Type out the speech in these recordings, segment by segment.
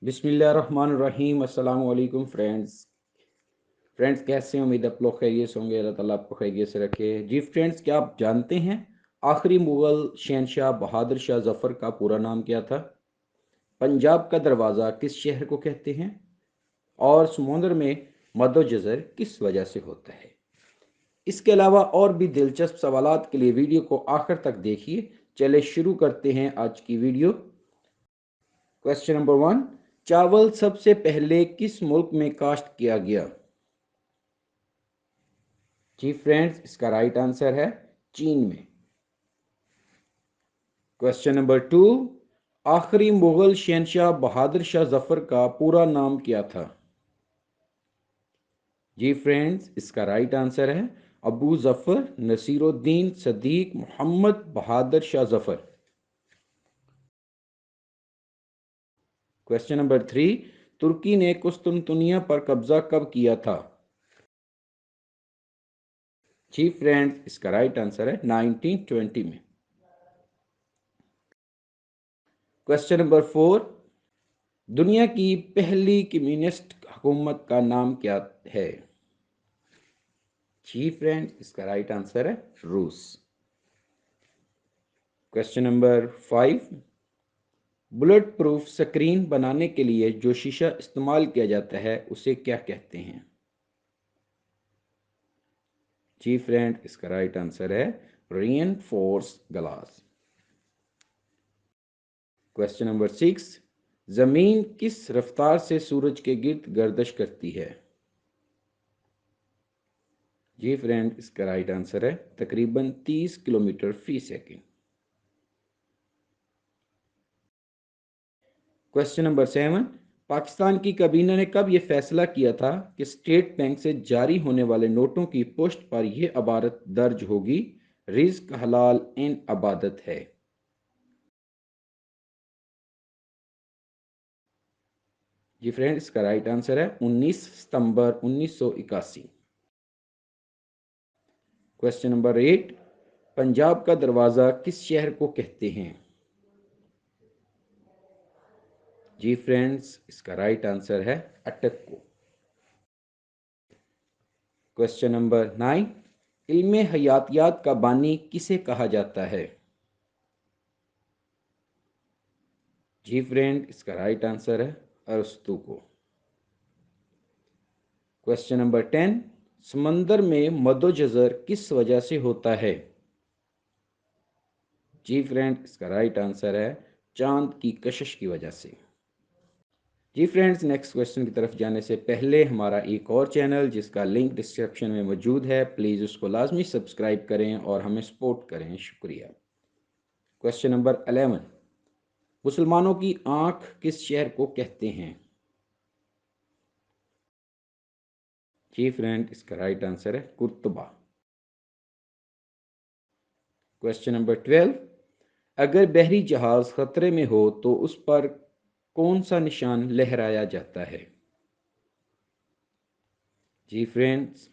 बिस्मिल्लाहिर्रहमानिर्रहीम। अस्सलाम वालेकुम फ्रेंड्स कैसे हैं? उम्मीद आप लोग खैरियत से होंगे। अल्लाह ताला आपको खैरियत से रखे। जी फ्रेंड्स, क्या आप जानते हैं आखिरी मुग़ल शहंशाह बहादुर शाह जफ़र का पूरा नाम क्या था? पंजाब का दरवाज़ा किस शहर को कहते हैं? और समुंदर में मद्दो जज़र किस वजह से होता है? इसके अलावा और भी दिलचस्प सवालात के लिए वीडियो को आखिर तक देखिए। चले शुरू करते हैं आज की वीडियो। क्वेश्चन नंबर 1, चावल सबसे पहले किस मुल्क में काश्त किया गया? जी फ्रेंड्स, इसका राइट आंसर है चीन में। क्वेश्चन नंबर 2, आखिरी मुगल शहंशाह बहादुर शाह जफर का पूरा नाम क्या था? जी फ्रेंड्स, इसका राइट आंसर है अबू जफर नसीरुद्दीन सदीक मोहम्मद बहादुर शाह जफर। क्वेश्चन नंबर 3, तुर्की ने कुस्तुनतुनिया पर कब्जा कब किया था? जी फ्रेंड्स, इसका राइट आंसर है 1920 में। क्वेश्चन नंबर 4, दुनिया की पहली कम्युनिस्ट हुकूमत का नाम क्या है? जी फ्रेंड्स, इसका राइट आंसर है रूस। Question number 5, bullet proof screen बनाने के लिए जो शीशा इस्तेमाल किया जाता है उसे क्या कहते हैं? जी फ्रेंड, इसका राइट आंसर है रीइंफोर्स ग्लास। क्वेश्चन नंबर 6, जमीन किस रफ्तार से सूरज के गिर्द गर्दिश करती है? जी फ्रेंड, इसका राइट आंसर है तकरीबन 30 किलोमीटर फी सेकेंड। क्वेश्चन नंबर 7, पाकिस्तान की काबीना ने कब यह फैसला किया था कि स्टेट बैंक से जारी होने वाले नोटों की पोस्ट पर यह इबारत दर्ज होगी, रिज्क हलाल इन अबादत है? जी फ्रेंड, इसका राइट आंसर है 19 सितंबर 1981। क्वेश्चन नंबर 8, पंजाब का दरवाज़ा किस शहर को कहते हैं? जी फ्रेंड्स, इसका राइट आंसर है अटक को। क्वेश्चन नंबर 9, इल्मे हयातियात का बानी किसे कहा जाता है? जी फ्रेंड, इसका राइट आंसर है अरस्तु को। क्वेश्चन नंबर 10, समंदर में मद्दोजज़र किस वजह से होता है? जी फ्रेंड, इसका राइट आंसर है चांद की कशिश की वजह से। जी फ्रेंड्स, नेक्स्ट क्वेश्चन की तरफ जाने से पहले हमारा एक और चैनल जिसका लिंक डिस्क्रिप्शन में मौजूद है, प्लीज़ उसको लाजमी सब्सक्राइब करें और हमें सपोर्ट करें। शुक्रिया। क्वेश्चन नंबर 11, मुसलमानों की आंख किस शहर को कहते हैं? जी फ्रेंड, इसका राइट आंसर है कुर्तुबा। क्वेश्चन नंबर 12, अगर बहरी जहाज खतरे में हो तो उस पर कौन सा निशान लहराया जाता है? जी friends,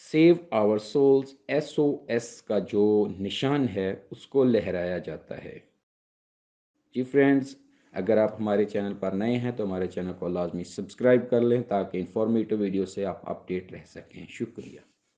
save our souls SOS का जो निशान है उसको लहराया जाता है। जी फ्रेंड्स, अगर आप हमारे चैनल पर नए हैं तो हमारे चैनल को लाजमी सब्सक्राइब कर लें ताकि इंफॉर्मेटिव वीडियो से आप अपडेट रह सकें। शुक्रिया।